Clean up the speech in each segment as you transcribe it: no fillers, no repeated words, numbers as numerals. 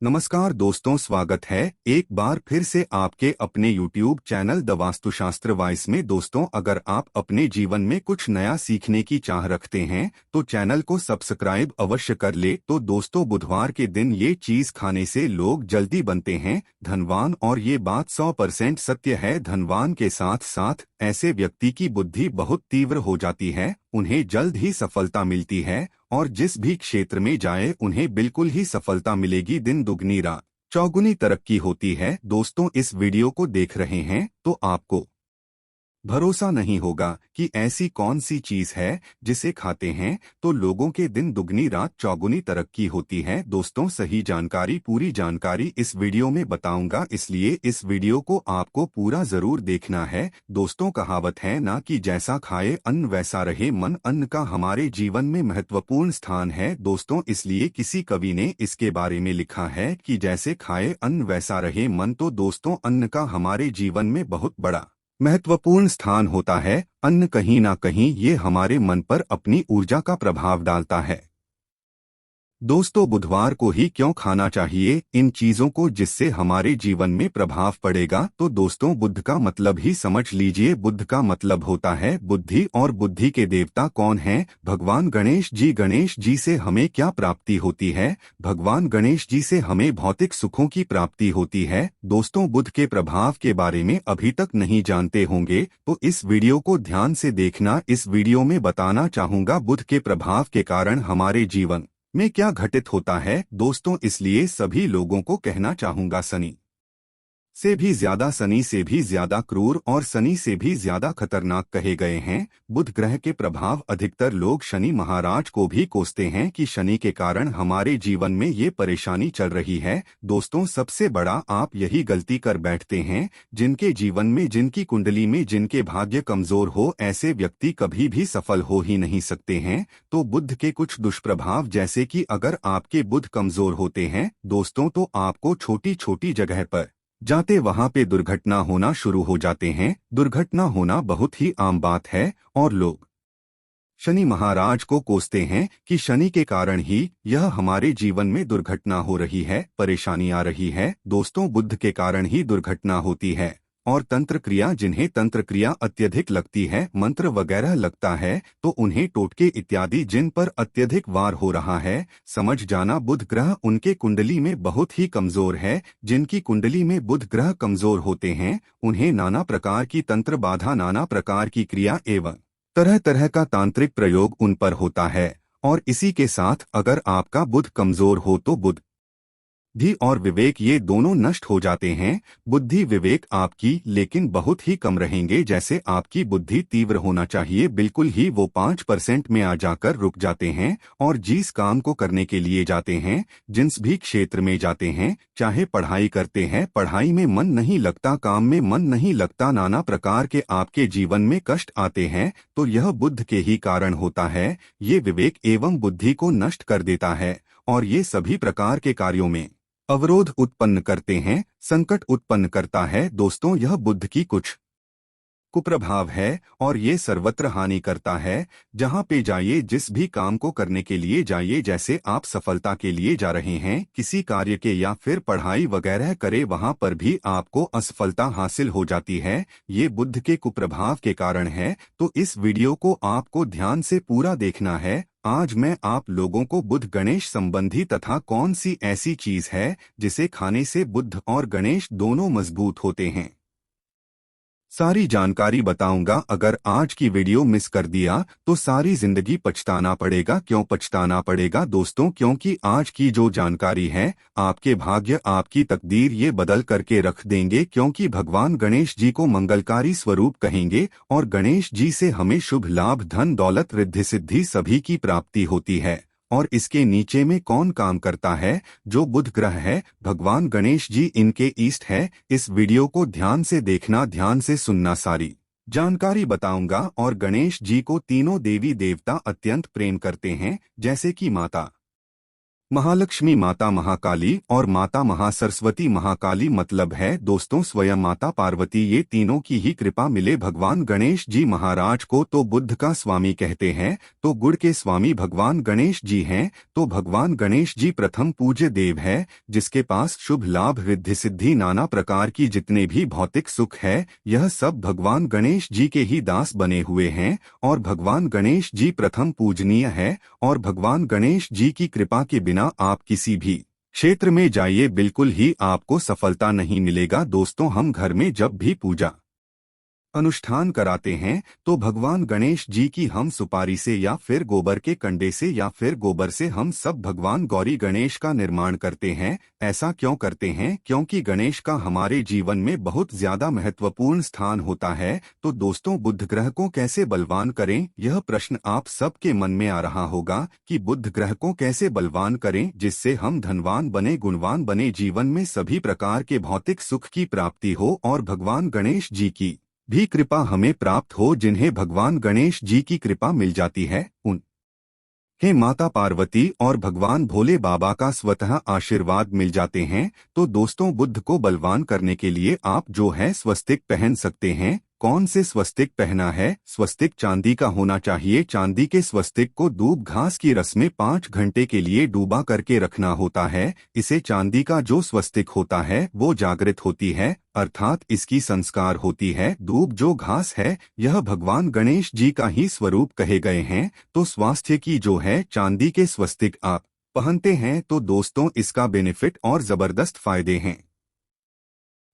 नमस्कार दोस्तों, स्वागत है एक बार फिर से आपके अपने YouTube channel the Vastushastra voice में। दोस्तों, अगर आप अपने जीवन में कुछ नया सीखने की चाह रखते हैं तो चैनल को सब्सक्राइब अवश्य कर ले। तो दोस्तों, बुधवार के दिन ये चीज खाने से लोग जल्दी बनते हैं धनवान, और ये बात 100% सत्य है। धनवान के साथ साथ ऐसे व्यक्ति की बुद्धि बहुत तीव्र हो जाती है, उन्हें जल्द ही सफलता मिलती है और जिस भी क्षेत्र में जाए उन्हें बिल्कुल ही सफलता मिलेगी। दिन दुगनी रात चौगुनी तरक्की होती है। दोस्तों, इस वीडियो को देख रहे हैं तो आपको भरोसा नहीं होगा कि ऐसी कौन सी चीज है जिसे खाते हैं तो लोगों के दिन दुगनी रात चौगुनी तरक्की होती है। दोस्तों, सही जानकारी, पूरी जानकारी इस वीडियो में बताऊंगा, इसलिए इस वीडियो को आपको पूरा जरूर देखना है। दोस्तों, कहावत है ना कि जैसा खाए अन्न वैसा रहे मन। अन्न का हमारे जीवन में महत्वपूर्ण स्थान है दोस्तों, इसलिए किसी कवि ने इसके बारे में लिखा है कि जैसे खाए अन्न वैसा रहे मन। तो दोस्तों, अन्न का हमारे जीवन में बहुत बड़ा महत्वपूर्ण स्थान होता है। अन्न कहीं ना कहीं ये हमारे मन पर अपनी ऊर्जा का प्रभाव डालता है। दोस्तों, बुधवार को ही क्यों खाना चाहिए इन चीजों को जिससे हमारे जीवन में प्रभाव पड़ेगा? तो दोस्तों, बुध का मतलब ही समझ लीजिए। बुध का मतलब होता है बुद्धि, और बुद्धि के देवता कौन हैं? भगवान गणेश जी। गणेश जी से हमें क्या प्राप्ति होती है? भगवान गणेश जी से हमें भौतिक सुखों की प्राप्ति होती है। दोस्तों, बुध के प्रभाव के बारे में अभी तक नहीं जानते होंगे तो इस वीडियो को ध्यान से देखना। इस वीडियो में बताना चाहूंगा बुध के प्रभाव के कारण हमारे जीवन में क्या घटित होता है। दोस्तों, इसलिए सभी लोगों को कहना चाहूंगा, शनि से भी ज्यादा, शनि से भी ज्यादा क्रूर और शनि से भी ज्यादा खतरनाक कहे गए हैं बुध ग्रह के प्रभाव। अधिकतर लोग शनि महाराज को भी कोसते हैं कि शनि के कारण हमारे जीवन में ये परेशानी चल रही है। दोस्तों, सबसे बड़ा आप यही गलती कर बैठते हैं। जिनके जीवन में, जिनकी कुंडली में, जिनके भाग्य कमजोर हो, ऐसे व्यक्ति कभी भी सफल हो ही नहीं सकते हैं। तो बुध के कुछ दुष्प्रभाव, जैसे कि अगर आपके बुध कमजोर होते हैं दोस्तों, तो आपको छोटी छोटी जगह पर जाते वहां पे दुर्घटना होना शुरू हो जाते हैं। दुर्घटना होना बहुत ही आम बात है और लोग शनि महाराज को कोसते हैं कि शनि के कारण ही यह हमारे जीवन में दुर्घटना हो रही है, परेशानी आ रही है। दोस्तों, बुध के कारण ही दुर्घटना होती है। और तंत्र क्रिया, जिन्हें तंत्र क्रिया अत्यधिक लगती है, मंत्र वगैरह लगता है, तो उन्हें टोटके इत्यादि जिन पर अत्यधिक वार हो रहा है, समझ जाना बुध ग्रह उनके कुंडली में बहुत ही कमजोर है। जिनकी कुंडली में बुध ग्रह कमजोर होते हैं उन्हें नाना प्रकार की तंत्र बाधा, नाना प्रकार की क्रिया एवं तरह तरह का तांत्रिक प्रयोग उन पर होता है। और इसी के साथ अगर आपका बुध कमजोर हो तो बुद्धि और विवेक ये दोनों नष्ट हो जाते हैं। बुद्धि विवेक आपकी लेकिन बहुत ही कम रहेंगे। जैसे आपकी बुद्धि तीव्र होना चाहिए, बिल्कुल ही वो 5% में आ जाकर रुक जाते हैं। और जिस काम को करने के लिए जाते हैं, जिस भी क्षेत्र में जाते हैं, चाहे पढ़ाई करते हैं, पढ़ाई में मन नहीं लगता, काम में मन नहीं लगता, नाना प्रकार के आपके जीवन में कष्ट आते हैं, तो यह बुध के ही कारण होता है। ये विवेक एवं बुद्धि को नष्ट कर देता है और ये सभी प्रकार के कार्यों में अवरोध उत्पन्न करते हैं, संकट उत्पन्न करता है। दोस्तों, यह बुध की कुछ कुप्रभाव है और ये सर्वत्र हानि करता है। जहां पे जाइए, जिस भी काम को करने के लिए जाइए, जैसे आप सफलता के लिए जा रहे हैं किसी कार्य के या फिर पढ़ाई वगैरह करे, वहां पर भी आपको असफलता हासिल हो जाती है। ये बुध के कुप्रभाव के कारण है। तो इस वीडियो को आपको ध्यान से पूरा देखना है। आज मैं आप लोगों को बुध गणेश संबंधी तथा कौन सी ऐसी चीज है जिसे खाने से बुध और गणेश दोनों मजबूत होते हैं, सारी जानकारी बताऊंगा। अगर आज की वीडियो मिस कर दिया तो सारी जिंदगी पछताना पड़ेगा। क्यों पछताना पड़ेगा दोस्तों? क्योंकि आज की जो जानकारी है आपके भाग्य, आपकी तकदीर ये बदल करके रख देंगे। क्योंकि भगवान गणेश जी को मंगलकारी स्वरूप कहेंगे और गणेश जी से हमें शुभ लाभ, धन दौलत, रिद्धि सिद्धि सभी की प्राप्ति होती है। और इसके नीचे में कौन काम करता है? जो बुध ग्रह है, भगवान गणेश जी इनके ईष्ट है। इस वीडियो को ध्यान से देखना, ध्यान से सुनना, सारी जानकारी बताऊंगा। और गणेश जी को तीनों देवी देवता अत्यंत प्रेम करते हैं, जैसे कि माता महालक्ष्मी माता महाकाली और माता महासरस्वती। महाकाली मतलब है दोस्तों स्वयं माता पार्वती, ये तीनों की ही कृपा मिले भगवान गणेश जी महाराज को तो बुद्ध का स्वामी कहते हैं, तो गुड़ के स्वामी भगवान गणेश जी हैं। तो भगवान गणेश जी प्रथम पूज्य देव है, जिसके पास शुभ लाभ रिद्धि सिद्धि नाना प्रकार की जितने भी भौतिक सुख है, यह सब भगवान गणेश जी के ही दास बने हुए हैं। और भगवान गणेश जी प्रथम पूजनीय है, और भगवान गणेश जी की कृपा के बिना आप किसी भी क्षेत्र में जाइए बिल्कुल ही आपको सफलता नहीं मिलेगा। दोस्तों हम घर में जब भी पूजा अनुष्ठान कराते हैं तो भगवान गणेश जी की हम सुपारी से या फिर गोबर के कंडे से या फिर गोबर से हम सब भगवान गौरी गणेश का निर्माण करते हैं। ऐसा क्यों करते हैं? क्योंकि गणेश का हमारे जीवन में बहुत ज्यादा महत्वपूर्ण स्थान होता है। तो दोस्तों बुध ग्रह को कैसे बलवान करें, यह प्रश्न आप सबके मन में आ रहा होगा कि बुध ग्रह को कैसे बलवान करें जिससे हम धनवान बने, गुणवान बने, जीवन में सभी प्रकार के भौतिक सुख की प्राप्ति हो और भगवान गणेश जी की भी कृपा हमें प्राप्त हो। जिन्हें भगवान गणेश जी की कृपा मिल जाती है उन हे माता पार्वती और भगवान भोले बाबा का स्वतः आशीर्वाद मिल जाते हैं। तो दोस्तों बुद्ध को बलवान करने के लिए आप जो है स्वस्तिक पहन सकते हैं। कौन से स्वस्तिक पहना है? स्वस्तिक चांदी का होना चाहिए। चांदी के स्वस्तिक को दूब घास की रस में 5 घंटे के लिए डूबा करके रखना होता है। इसे चांदी का जो स्वस्तिक होता है वो जागृत होती है, अर्थात इसकी संस्कार होती है। दूब जो घास है यह भगवान गणेश जी का ही स्वरूप कहे गए हैं। तो स्वास्थ्य की जो है चांदी के स्वस्तिक आप पहनते हैं तो दोस्तों इसका बेनिफिट और जबरदस्त फायदे हैं।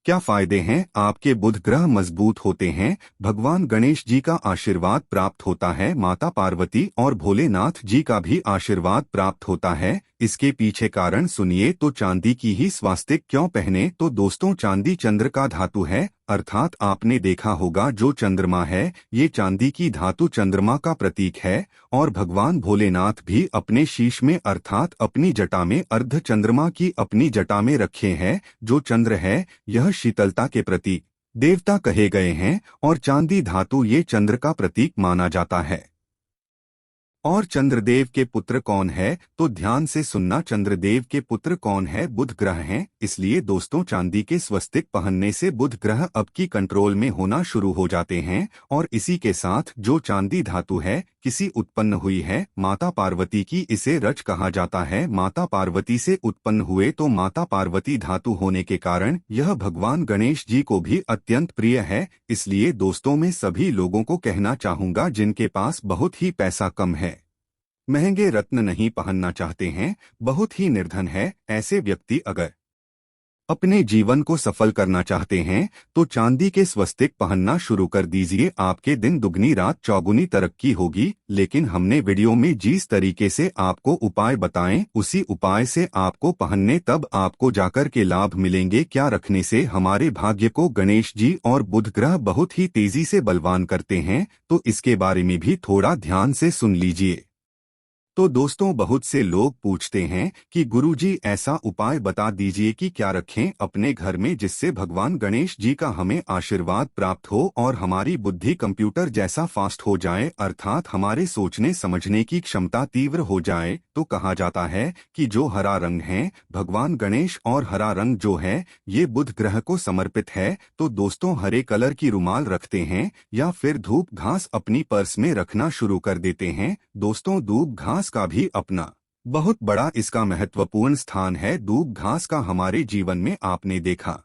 क्या फायदे हैं? आपके बुध ग्रह मजबूत होते हैं, भगवान गणेश जी का आशीर्वाद प्राप्त होता है, माता पार्वती और भोलेनाथ जी का भी आशीर्वाद प्राप्त होता है। इसके पीछे कारण सुनिए। तो चांदी की ही स्वास्तिक क्यों पहने? तो दोस्तों चांदी चंद्र का धातु है, अर्थात आपने देखा होगा जो चंद्रमा है ये चांदी की धातु चंद्रमा का प्रतीक है। और भगवान भोलेनाथ भी अपने शीश में अर्थात अपनी जटा में अर्ध चंद्रमा की अपनी जटा में रखे हैं। जो चंद्र है यह शीतलता के प्रतीक देवता कहे गए हैं और चांदी धातु ये चंद्र का प्रतीक माना जाता है। और चंद्रदेव के पुत्र कौन है? तो ध्यान से सुनना, चंद्रदेव के पुत्र कौन है? बुध ग्रह हैं। इसलिए दोस्तों चांदी के स्वस्तिक पहनने से बुध ग्रह अब की कंट्रोल में होना शुरू हो जाते हैं। और इसी के साथ जो चांदी धातु है किसी उत्पन्न हुई है माता पार्वती की, इसे रज कहा जाता है। माता पार्वती से उत्पन्न हुए तो माता पार्वती धातु होने के कारण यह भगवान गणेश जी को भी अत्यंत प्रिय है। इसलिए दोस्तों मैं सभी लोगों को कहना चाहूंगा जिनके पास बहुत ही पैसा कम है, महंगे रत्न नहीं पहनना चाहते हैं, बहुत ही निर्धन है, ऐसे व्यक्ति अगर अपने जीवन को सफल करना चाहते हैं तो चांदी के स्वस्तिक पहनना शुरू कर दीजिए। आपके दिन दुगनी रात चौगुनी तरक्की होगी। लेकिन हमने वीडियो में जिस तरीके से आपको उपाय बताएं उसी उपाय से आपको पहनने तब आपको जाकर के लाभ मिलेंगे। क्या रखने से हमारे भाग्य को गणेश जी और बुध ग्रह बहुत ही तेजी से बलवान करते हैं, तो इसके बारे में भी थोड़ा ध्यान से सुन लीजिए। तो दोस्तों बहुत से लोग पूछते हैं कि गुरुजी ऐसा उपाय बता दीजिए कि क्या रखें अपने घर में जिससे भगवान गणेश जी का हमें आशीर्वाद प्राप्त हो और हमारी बुद्धि कंप्यूटर जैसा फास्ट हो जाए, अर्थात हमारे सोचने समझने की क्षमता तीव्र हो जाए। तो कहा जाता है कि जो हरा रंग है भगवान गणेश और हरा रंग जो है ये बुध ग्रह को समर्पित है। तो दोस्तों हरे कलर की रुमाल रखते हैं या फिर धूप घास अपनी पर्स में रखना शुरू कर देते हैं। दोस्तों धूप घास का भी अपना बहुत बड़ा इसका महत्वपूर्ण स्थान है। दूब घास का हमारे जीवन में आपने देखा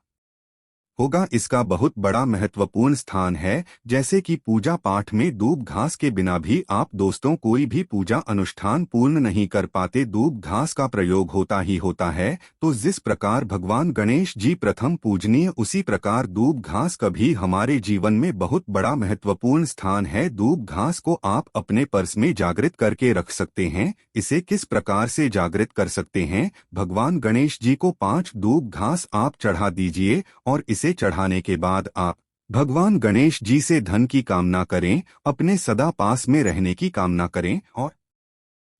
होगा इसका बहुत बड़ा महत्वपूर्ण स्थान है। जैसे कि पूजा पाठ में दूब घास के बिना भी आप दोस्तों कोई भी पूजा अनुष्ठान पूर्ण नहीं कर पाते, दूब घास का प्रयोग होता ही होता है। तो जिस प्रकार भगवान गणेश जी प्रथम पूजनीय उसी प्रकार दूब घास का भी हमारे जीवन में बहुत बड़ा महत्वपूर्ण स्थान है। दूब घास को आप अपने पर्स में जागृत करके रख सकते हैं। इसे किस प्रकार से जागृत कर सकते हैं? भगवान गणेश जी को 5 दूब घास आप चढ़ा दीजिए और इसे चढ़ाने के बाद आप भगवान गणेश जी से धन की कामना करें, अपने सदा पास में रहने की कामना करें और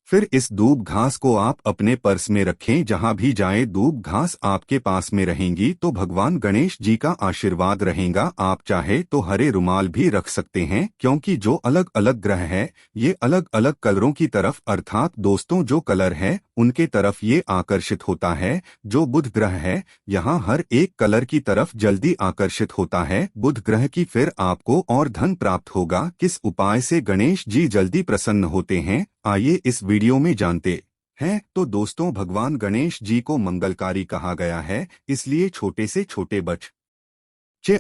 फिर इस दूब घास को आप अपने पर्स में रखें। जहां भी जाए दूब घास आपके पास में रहेंगी तो भगवान गणेश जी का आशीर्वाद रहेगा। आप चाहे तो हरे रुमाल भी रख सकते हैं, क्योंकि जो अलग अलग ग्रह है ये अलग अलग कलरों की तरफ, अर्थात दोस्तों जो कलर है उनके तरफ ये आकर्षित होता है। जो बुध ग्रह है यहाँ हर एक कलर की तरफ जल्दी आकर्षित होता है बुध ग्रह की। फिर आपको और धन प्राप्त होगा। किस उपाय से गणेश जी जल्दी प्रसन्न होते हैं, आइए इस वीडियो में जानते हैं। तो दोस्तों, भगवान गणेश जी को मंगलकारी कहा गया है, इसलिए छोटे से छोटे बच्चे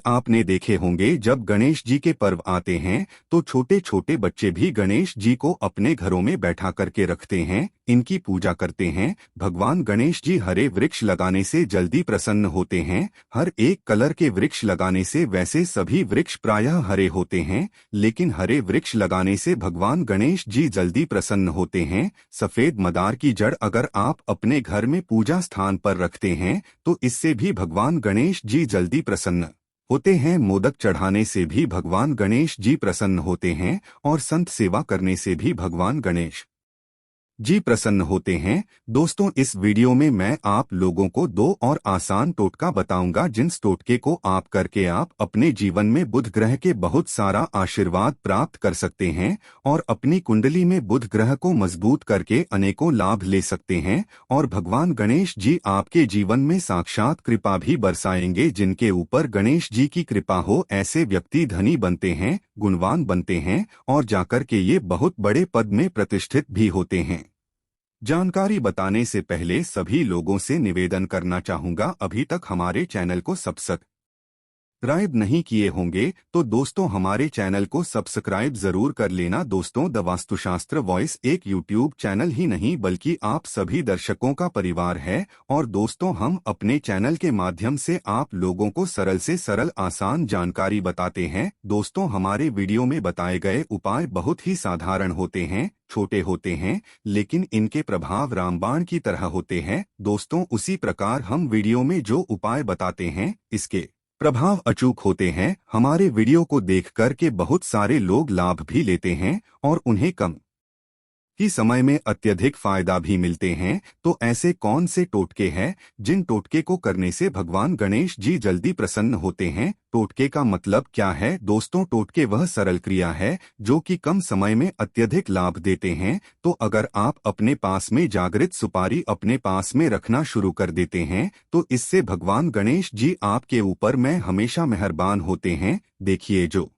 आपने देखे होंगे जब गणेश जी के पर्व आते हैं तो छोटे छोटे बच्चे भी गणेश जी को अपने घरों में बैठा करके रखते हैं, इनकी पूजा करते हैं। भगवान गणेश जी हरे वृक्ष लगाने से जल्दी प्रसन्न होते हैं। हर एक कलर के वृक्ष लगाने से, वैसे सभी वृक्ष प्रायः हरे होते हैं, लेकिन हरे वृक्ष लगाने से भगवान गणेश जी जल्दी प्रसन्न होते हैं। सफेद मदार की जड़ अगर आप अपने घर में पूजा स्थान पर रखते हैं तो इससे भी भगवान गणेश जी जल्दी प्रसन्न होते हैं। मोदक चढ़ाने से भी भगवान गणेश जी प्रसन्न होते हैं और संत सेवा करने से भी भगवान गणेश जी प्रसन्न होते हैं। दोस्तों, इस वीडियो में मैं आप लोगों को 2 और आसान टोटका बताऊंगा, जिन टोटके को आप करके आप अपने जीवन में बुध ग्रह के बहुत सारा आशीर्वाद प्राप्त कर सकते हैं और अपनी कुंडली में बुध ग्रह को मजबूत करके अनेकों लाभ ले सकते हैं। और भगवान गणेश जी आपके जीवन में साक्षात कृपा भी बरसाएंगे। जिनके ऊपर गणेश जी की कृपा हो ऐसे व्यक्ति धनी बनते हैं, गुणवान बनते हैं और जाकर के ये बहुत बड़े पद में प्रतिष्ठित भी होते हैं। जानकारी बताने से पहले सभी लोगों से निवेदन करना चाहूंगा, अभी तक हमारे चैनल को सब्सक्राइब नहीं किए होंगे तो दोस्तों हमारे चैनल को सब्सक्राइब जरूर कर लेना। दोस्तों, द वास्तुशास्त्र वॉइस एक यूट्यूब चैनल ही नहीं बल्कि आप सभी दर्शकों का परिवार है। और दोस्तों, हम अपने चैनल के माध्यम से आप लोगों को सरल से सरल आसान जानकारी बताते हैं। दोस्तों, हमारे वीडियो में बताए गए उपाय बहुत ही साधारण होते हैं, छोटे होते हैं, लेकिन इनके प्रभाव रामबाण की तरह होते हैं। दोस्तों, उसी प्रकार हम वीडियो में जो उपाय बताते हैं इसके प्रभाव अचूक होते हैं। हमारे वीडियो को देख कर के बहुत सारे लोग लाभ भी लेते हैं और उन्हें कम ही समय में अत्यधिक फायदा भी मिलते हैं। तो ऐसे कौन से टोटके हैं जिन टोटके को करने से भगवान गणेश जी जल्दी प्रसन्न होते हैं? टोटके का मतलब क्या है? दोस्तों, टोटके वह सरल क्रिया है जो कि कम समय में अत्यधिक लाभ देते हैं। तो अगर आप अपने पास में जागृत सुपारी अपने पास में रखना शुरू कर देते हैं तो इससे भगवान गणेश जी आपके ऊपर में हमेशा मेहरबान होते हैं। देखिए, जो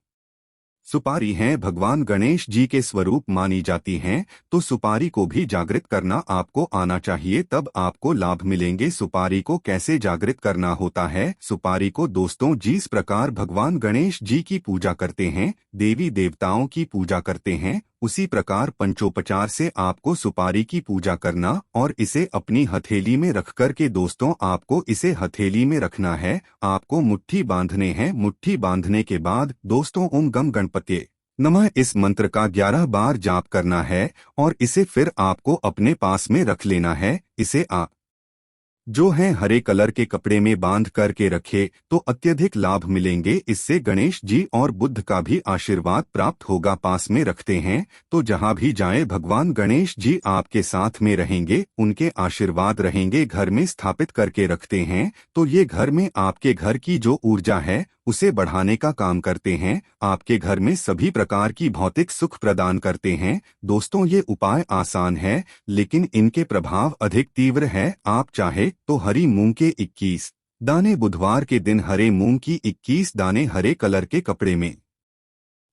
सुपारी हैं भगवान गणेश जी के स्वरूप मानी जाती हैं, तो सुपारी को भी जागृत करना आपको आना चाहिए, तब आपको लाभ मिलेंगे। सुपारी को कैसे जागृत करना होता है? सुपारी को दोस्तों जिस प्रकार भगवान गणेश जी की पूजा करते हैं, देवी देवताओं की पूजा करते हैं, उसी प्रकार पंचोपचार से आपको सुपारी की पूजा करना और इसे अपनी हथेली में रख कर के दोस्तों आपको इसे हथेली में रखना है। आपको मुट्ठी बांधने हैं। मुट्ठी बांधने के बाद दोस्तों ओम गम गणपते नमः इस मंत्र का 11 बार जाप करना है और इसे फिर आपको अपने पास में रख लेना है। इसे आप जो है हरे कलर के कपड़े में बांध करके रखे तो अत्यधिक लाभ मिलेंगे। इससे गणेश जी और बुद्ध का भी आशीर्वाद प्राप्त होगा। पास में रखते हैं तो जहां भी जाए भगवान गणेश जी आपके साथ में रहेंगे, उनके आशीर्वाद रहेंगे। घर में स्थापित करके रखते हैं तो ये घर में आपके घर की जो ऊर्जा है उसे बढ़ाने का काम करते हैं, आपके घर में सभी प्रकार की भौतिक सुख प्रदान करते हैं। दोस्तों, ये उपाय आसान है लेकिन इनके प्रभाव अधिक तीव्र है। आप चाहे तो हरी मूंग के 21 दाने बुधवार के दिन हरे मूंग की 21 दाने हरे कलर के कपड़े में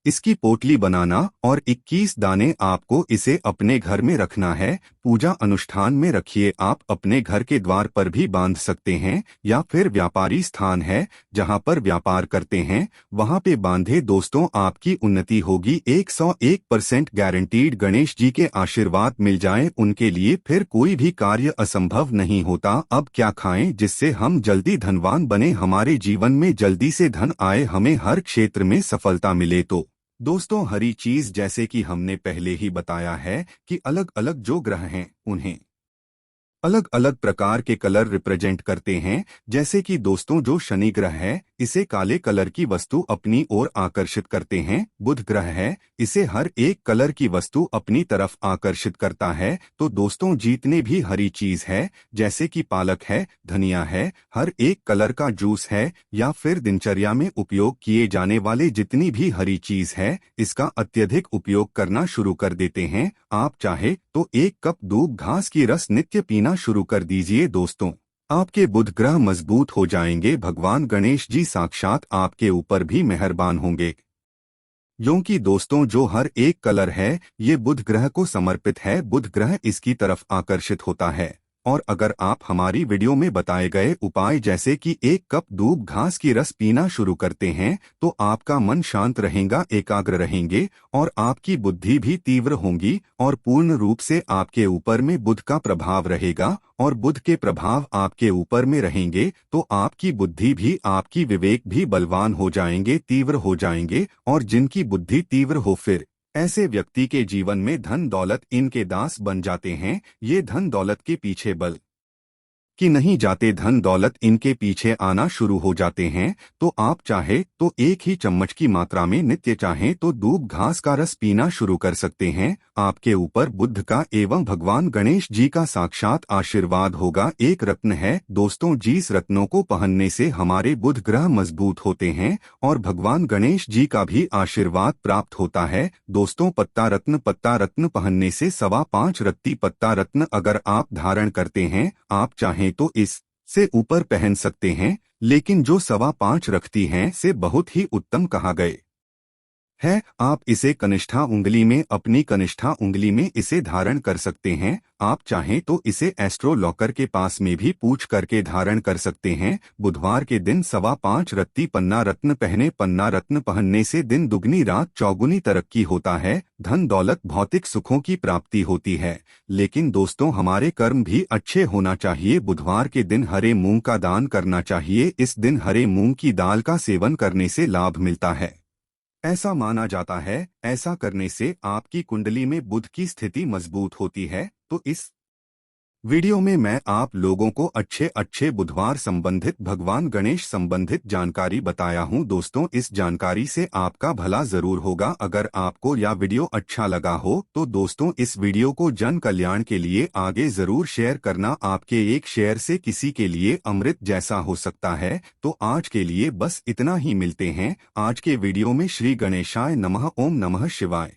इसकी पोटली बनाना और 21 दाने आपको इसे अपने घर में रखना है। पूजा अनुष्ठान में रखिए। आप अपने घर के द्वार पर भी बांध सकते हैं या फिर व्यापारी स्थान है जहां पर व्यापार करते हैं वहां पे बांधे। दोस्तों, आपकी उन्नति होगी 101% गारंटीड। गणेश जी के आशीर्वाद मिल जाए उनके लिए फिर कोई भी कार्य असंभव नहीं होता। अब क्या खाएं जिससे हम जल्दी धनवान बने, हमारे जीवन में जल्दी से धन आए, हमें हर क्षेत्र में सफलता मिले? तो दोस्तों, हरी चीज जैसे कि हमने पहले ही बताया है कि अलग अलग जो ग्रह हैं उन्हें अलग अलग प्रकार के कलर रिप्रेजेंट करते हैं। जैसे कि दोस्तों जो शनि ग्रह है इसे काले कलर की वस्तु अपनी ओर आकर्षित करते हैं। बुध ग्रह है इसे हर एक कलर की वस्तु अपनी तरफ आकर्षित करता है। तो दोस्तों जितने भी हरी चीज है जैसे कि पालक है, धनिया है, हर एक कलर का जूस है या फिर दिनचर्या में उपयोग किए जाने वाले जितनी भी हरी चीज है इसका अत्यधिक उपयोग करना शुरू कर देते हैं। आप चाहे तो 1 कप दूब घास की रस नित्य पीना शुरू कर दीजिए। दोस्तों आपके बुध ग्रह मजबूत हो जाएंगे। भगवान गणेश जी साक्षात आपके ऊपर भी मेहरबान होंगे। क्योंकि दोस्तों जो हर एक कलर है ये बुध ग्रह को समर्पित है। बुध ग्रह इसकी तरफ आकर्षित होता है। और अगर आप हमारी वीडियो में बताए गए उपाय जैसे कि 1 कप दूब घास की रस पीना शुरू करते हैं तो आपका मन शांत रहेगा, एकाग्र रहेंगे और आपकी बुद्धि भी तीव्र होंगी और पूर्ण रूप से आपके ऊपर में बुध का प्रभाव रहेगा। और बुध के प्रभाव आपके ऊपर में रहेंगे तो आपकी बुद्धि भी, आपकी विवेक भी बलवान हो जाएंगे, तीव्र हो जाएंगे। और जिनकी बुद्धि तीव्र हो फिर ऐसे व्यक्ति के जीवन में धन दौलत इनके दास बन जाते हैं। ये धन दौलत के पीछे बल कि नहीं जाते, धन दौलत इनके पीछे आना शुरू हो जाते हैं। तो आप चाहे तो 1 ही चम्मच की मात्रा में नित्य चाहें तो दूब घास का रस पीना शुरू कर सकते हैं। आपके ऊपर बुद्ध का एवं भगवान गणेश जी का साक्षात आशीर्वाद होगा। एक रत्न है दोस्तों, जिस रत्नों को पहनने से हमारे बुध ग्रह मजबूत होते हैं और भगवान गणेश जी का भी आशीर्वाद प्राप्त होता है। दोस्तों पत्ता रत्न पहनने से 5.25 रत्ती पत्ता रत्न अगर आप धारण करते हैं, आप चाहें तो इस से ऊपर पहन सकते हैं, लेकिन जो 5.25 रखती हैं से बहुत ही उत्तम कहा गए है। आप इसे कनिष्ठा उंगली में, अपनी कनिष्ठा उंगली में इसे धारण कर सकते हैं। आप चाहें तो इसे एस्ट्रो लॉकर के पास में भी पूछ करके धारण कर सकते हैं। बुधवार के दिन 5.25 रत्ती पन्ना रत्न पहने। पन्ना रत्न पहनने से दिन दुगनी रात चौगुनी तरक्की होता है, धन दौलत भौतिक सुखों की प्राप्ति होती है। लेकिन दोस्तों हमारे कर्म भी अच्छे होना चाहिए। बुधवार के दिन हरे मूंग का दान करना चाहिए। इस दिन हरे मूंग की दाल का सेवन करने से लाभ मिलता है, ऐसा माना जाता है। ऐसा करने से आपकी कुंडली में बुध की स्थिति मजबूत होती है। तो इस वीडियो में मैं आप लोगों को अच्छे अच्छे बुधवार संबंधित, भगवान गणेश संबंधित जानकारी बताया हूं। दोस्तों इस जानकारी से आपका भला जरूर होगा। अगर आपको यह वीडियो अच्छा लगा हो तो दोस्तों इस वीडियो को जन कल्याण के लिए आगे जरूर शेयर करना। आपके एक शेयर से किसी के लिए अमृत जैसा हो सकता है। तो आज के लिए बस इतना ही, मिलते हैं आज के वीडियो में। श्री गणेशाय नमः। ओम नमः शिवाय।